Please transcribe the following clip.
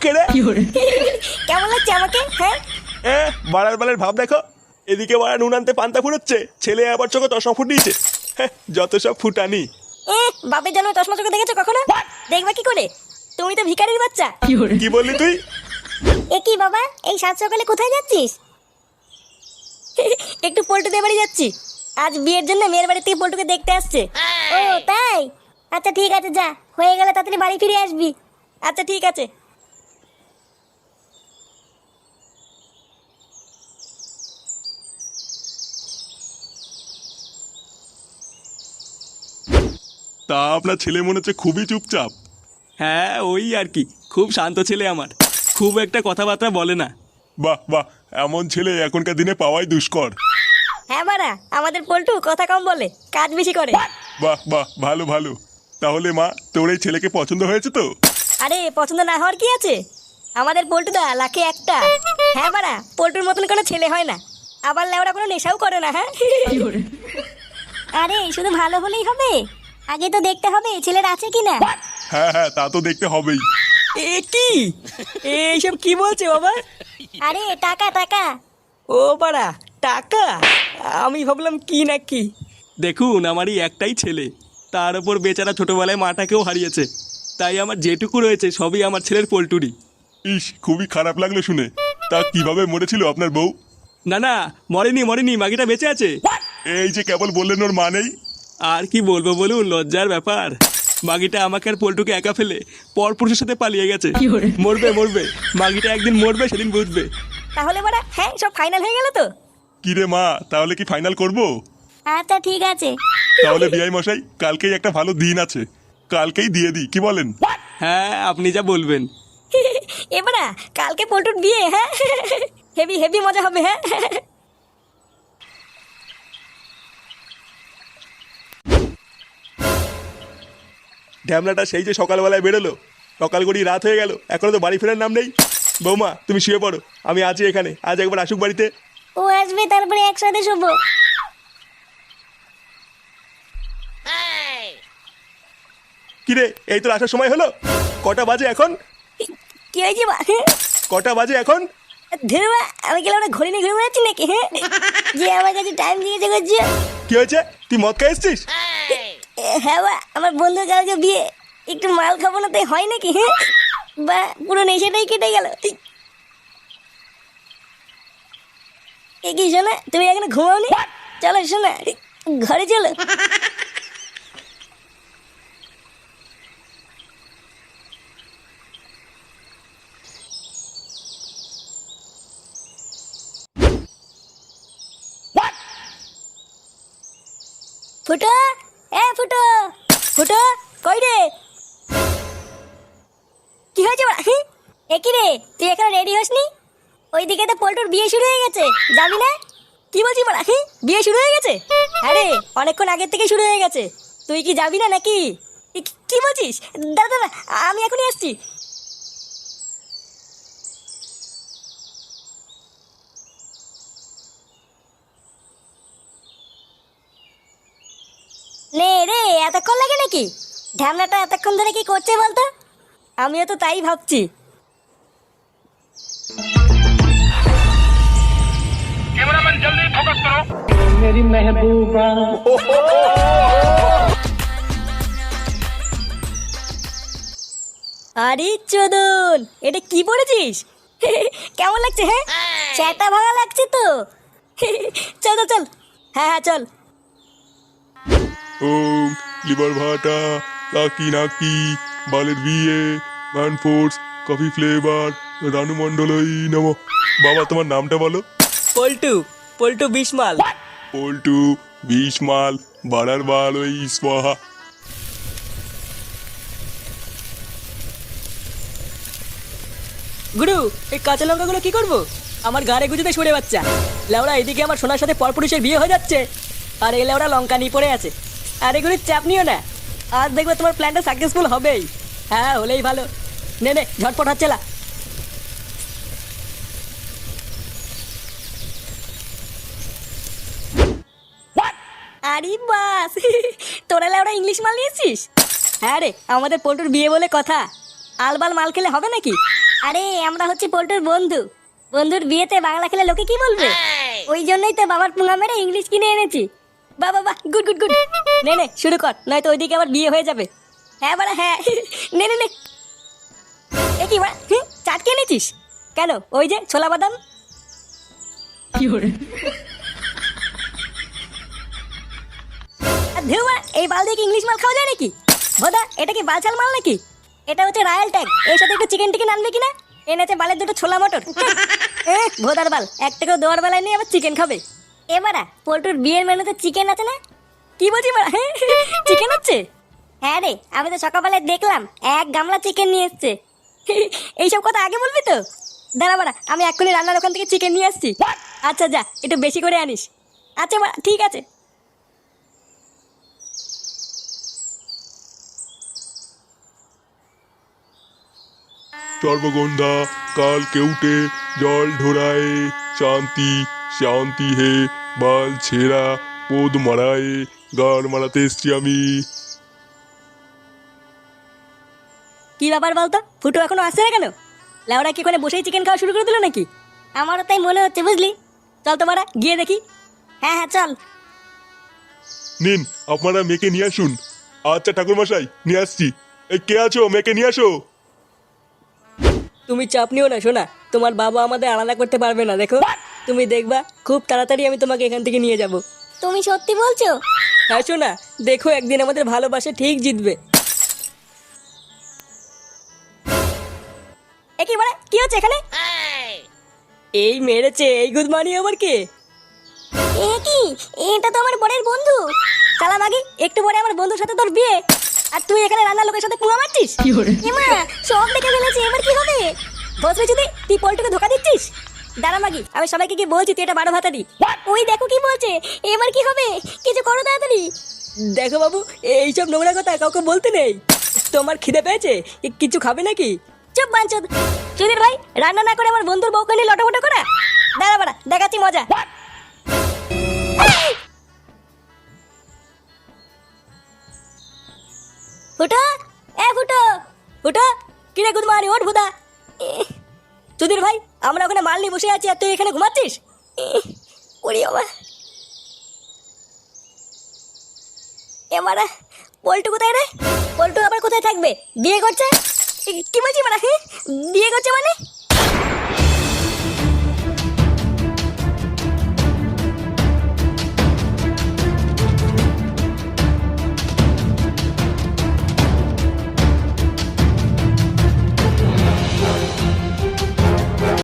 কেড়ে কেমন লাগছে আমাকে? হ্যাঁ বাড়ার বালের ভাব দেখো। এদিকে বাড়া নুন আনতে পান্তা ফুটাচ্ছে, ছেলে আবার চোখে চশমা ফুটিয়েছে। যত সব ফুটানি। বাপের জন্য চশমা চোখে দেখেছো কখনো? দেখবা কি করে? তুমি তো ভিখারির বাচ্চা। কি বললি তুই? এ কি বাবা, এই সাত সকালে কোথায় যাচ্ছিস? একটু পল্টুদের বাড়ি যাচ্ছি। আজ বিয়ের জন্য মেয়ের বাড়ি থেকে পল্টুকে দেখতে আসছে। ও তাই? আচ্ছা ঠিক আছে, যা, হয়ে গেলে তাড়াতাড়ি বাড়ি ফিরে আসবি। আচ্ছা ঠিক আছে। তা আপনার ছেলে মনে হচ্ছে খুবই চুপচাপ। হ্যাঁ ওই আর কি, খুব শান্ত ছেলে আমার, খুব একটা কথাবার্তা বলে না। বাহ বাহ, এমন ছেলে এখনকার দিনে পাওয়াই দুষ্কর। হ্যাঁ বাড়া, আমাদের পল্টু কথা কম বলে, কাজ বেশি করে। বাহ বাহ, ভালো ভালো। তাহলে মা, তোর এই ছেলেকে পছন্দ হয়েছে তো? আরে পছন্দ না হওয়ার কি আছে? আমাদের পল্টুদা লাখে একটা। হ্যাঁ বাড়া, পল্টুর মতন কোনো ছেলে হয় না। আবার লেওরা কোনো নেশাও করে না। হ্যাঁ আরে শুধু ভালো হলেই হবে, আগে তো দেখতে হবে ছেলের আছে কিনা। হ্যাঁ হ্যাঁ, তা তো দেখতে হবেই। এ কি, এইসব কি বলছে বাবা? আরে টাকা টাকা। ও পাড়া, টাকা? আমি ভাবলাম কি না কি। দেখুন, আমারই একটাই ছেলে, তার উপর বেচারা ছোটবেলায় মাটাকেও হারিয়েছে, তাই আমার যেটুকু রয়েছে সবই আমার ছেলের পোল্টুরি। ইস, খুবই খারাপ লাগলো শুনে। তা কিভাবে মরেছিল আপনার বউ? না না, মরেনি মরেনি, মাগিটা বেঁচে আছে। এই যে কেবল বললেন ওর মা নেই। আর কি বলবো বলুন, লজ্জার ব্যাপার। মাগিটা আমাকে আর পল্টুকে একা ফেলে পরপুরুষের সাথে পালিয়ে গেছে। মরবে মরবে, মাগিটা একদিন মরবে, সেদিন বুঝবে। তাহলে বাড়া, হ্যাঁ সব ফাইনাল হয়ে গেল তো? কিরে মা, তাহলে কি ফাইনাল করব? আচ্ছা ঠিক আছে। তাহলে বিআই মশাই, কালকেই একটা ভালো দিন আছে, কালকেই দিয়ে দিই, কি বলেন? হ্যাঁ আপনি যা বলবেন। এবারা কালকে পল্টুর বিয়ে। হ্যাঁ হেভি হেভি মজা হবে। হ্যাঁ ঢ্যামলাটা সেই যে সকালবেলায় বেরোলো, সকাল করি রাত হয়ে গেল, এখনো তো বাড়ি ফেরার নাম নেই। বৌমা, তুমি শুয়ে পড়ো, আমি আছি এখানে, আজ একবার আসুক বাড়িতে। ও আসবে, তারপরে একসাথে শোবো। কিরে, এই তো আসার সময় হলো। কটা বাজে এখন? কি হয়েছে বা? কটা বাজে এখন? ধরবা, আমি গেলে ওরা ঘড়ি নিয়ে ঘুরে বেড়াচ্ছি নাকি? হ্যাঁ, যে আমার কাছে টাইম জিজ্ঞাসা করছে। কি হয়েছে? তুই মদ খাই এসছিস? হ্যাঁ বা, আমার বন্ধুর কালকে বিয়ে, একটু মাল খাবো না তাই হয় নাকি? হ্যাঁ বা, পুরো নেশাটাই কেটে গেল। এ কি শোনা, তুমি এখানে ঘুমাওনি? চলো শোনা, ঘরে চলো। ফুটো, এ ফুটো, ফুটো, কই রে? কি হয়েছে বাড়া? এ কি রে, তুই এখানে রেডি হসনি? ওইদিকে তো পল্টুর বিয়ে শুরু হয়ে গেছে, যাবি না? কি বলছি বাড়া? বিয়ে শুরু হয়ে গেছে? আরে অনেকক্ষণ আগের থেকে শুরু হয়ে গেছে, তুই কি যাবি না নাকি? কি বলছিস? দাদা দাদা, আমি এখনই আসছি। নে রে, এতক্ষণ লাগে নাকি? ঢ্যামনাটা এতক্ষণ ধরে কি করছে বলতো? আমিও তো তাই ভাবছি। कैमरामैन जल्दी फोकस करो। मेरी महबूबा আরে চোদন, এটা কি পড়েছিস? কেমন লাগছে? হ্যাঁ চ্যাটা ভাঙা লাগছে তো। চল চল চল, হ্যাঁ হ্যাঁ চল। ওম লিভার ভাটা, লাকি নাকি, বালের বিয়ে, man force, coffee flavour, Ranu মণ্ডলই নম। বাবা, তোমার নামটা বলো। পল্টু, পল্টু বিশমাল। পল্টু বিশমাল, বাড়ার বাল ওই স্বাহা। গুরু, এই কাঁচা লঙ্কাগুলো কি করবো? আমার গাড়ে গুজুতে সরে বাচ্চা। লেওড়া, এদিকে আমার সোনার সাথে পরপুরুষের বিয়ে হয়ে যাচ্ছে, আর এই লেওড়া লঙ্কা নিয়ে পড়ে আছে। আর এগুলির চাপ নিও না, আজ দেখবে তোমার প্ল্যানটা সাকসেসফুল হবেই। হ্যাঁ হলেই ভালো। নে নে, ঝটপট হচ্ছে না। আরে বাস, তোরা লেওরা ইংলিশ মাল নিয়েছিস? হ্যাঁ রে, আমাদের পল্টুর বিয়ে বলে কথা, আলবাল মাল খেলে হবে নাকি? আরে আমরা হচ্ছে পল্টুর বন্ধু। বন্ধুর বিয়েতে বাংলা খেলে লোকে কি বলবে? ওই জন্যই তো বাবার পুঙ্গা মেরে ইংলিশ কিনে এনেছি। বাবা বাহ, গুড গুড গুড। নে নে শুরু কর, নয়তো ওইদিকে আবার বিয়ে হয়ে যাবে। হ্যাঁ বাড়া হ্যাঁ। নে নে নে। এ কি বাড়া, চাট কে এনেছিস কেন? ওই যে ছোলা বাদাম। আর ধুর বাড়া, এই বাল দিয়ে কি ইংলিশ মাল খাওয়া যায় নাকি? বোধা এটা কি বালছাল মাল নাকি? এটা হচ্ছে রয়্যাল ট্যাগ, এর সাথে একটু চিকেন টিকেন আনবে কিনা? এনেছে বালের দুটো ছোলা মটর। ভোদার বাল, একটাকেও দেওয়ার বেলায় নিয়ে আবার চিকেন খাবে। এবারা পল্টুর বিয়ের মেনুতে চিকেন আছে না? কি বলছি বাড়া, চিকেন হচ্ছে? হ্যাঁ রে, আমি তো সকালবেলায় দেখলাম এক গামলা চিকেন নিয়ে এসছে। এইসব কথা আগে বলবি তো। দাঁড়া বাড়া, আমি এক্ষুনি রান্নার ওখান থেকে চিকেন নিয়ে আসছি। আচ্ছা যা, একটু বেশি করে আনিস। আচ্ছা বাড়া ঠিক আছে। সর্বগন্ধা কাল কেউটে জল ঢোড়ায় শান্তি শান্তি হে বাল ছেঁড়া পোদ মারায় গান মারাতে এসছি আমি। কি ব্যাপার বলতো, ফুটো এখনো আসছে না কেন? লেওরা কি ওখানে বসেই চিকেন খাওয়া শুরু করে দিল নাকি? আমারও তাই মনে হচ্ছে বুঝলি। চল তোমারা গিয়ে দেখি। হ্যাঁ হ্যাঁ চল। নিন আপনারা মেয়েকে নিয়ে আসুন। আচ্ছা ঠাকুরমশাই নিয়ে আসছি। এই কে আছো, মেয়েকে নিয়ে আসো। তুমি চাপ নিও না শোনা, তোমার বাবা আমাদের আলাদা করতে পারবে না। দেখো তুমি দেখবা খুব তাড়াতাড়ি আমি তোমাকে এখান থেকে নিয়ে যাব। তুমি সত্যি বলছো? হ্যাঁ শোনা, দেখো একদিন আমাদের ভালোবাসা ঠিক জিতবে। একেবারে কি হচ্ছে এখানে? এই মেরেছে, এই গুড মানি আবার কে? এ কি, এটা তো আমার বড়ের বন্ধু। চালা মাগি, একটু পরে আমার বন্ধুর সাথে তোর বিয়ে, আর তুই এখানে রান্নার লোকের সাথে পুঙ্গা মারছিস? এমা সব দেখে ফেলেছি, এবার কি হবে? বসবে যদি তুই পল্টুকে ধোকা দিচ্ছিস। দাঁড়া মাগি, আমি সবাইকে কি বলছি তুই এটা 12 ভাতারি। ওই দেখো কি বলছে, এবার কি হবে? কিছু করো তাড়াতাড়ি। দেখো বাবু, এইসব নোংরা কথা কাউকে বলতে নেই। তোমার খিদে পেয়েছে, কিছু খাবে নাকি? চুপ বাঞ্চদ। সুধীর ভাই, রান্না না করে আমার বন্ধুর বউকে নিয়ে লটাপটা করা। দাঁড়া বাড়া, দেখাচ্ছি মজা। ফুটো, এ ফুটো, ফুটো, কিরে গুড মর্নিং, ওঠ ভুদা। সুধীর ভাই, আমরা ওখানে মাল নিয়ে বসে আছি আর তুই এখানে ঘুমাচ্ছিস? ওরে বাবা, এবারে পল্টু কোথায় রে? পল্টু আবার কোথায় থাকবে? বিয়ে করছে? কি বলছি মানে, বিয়ে করছে মানে?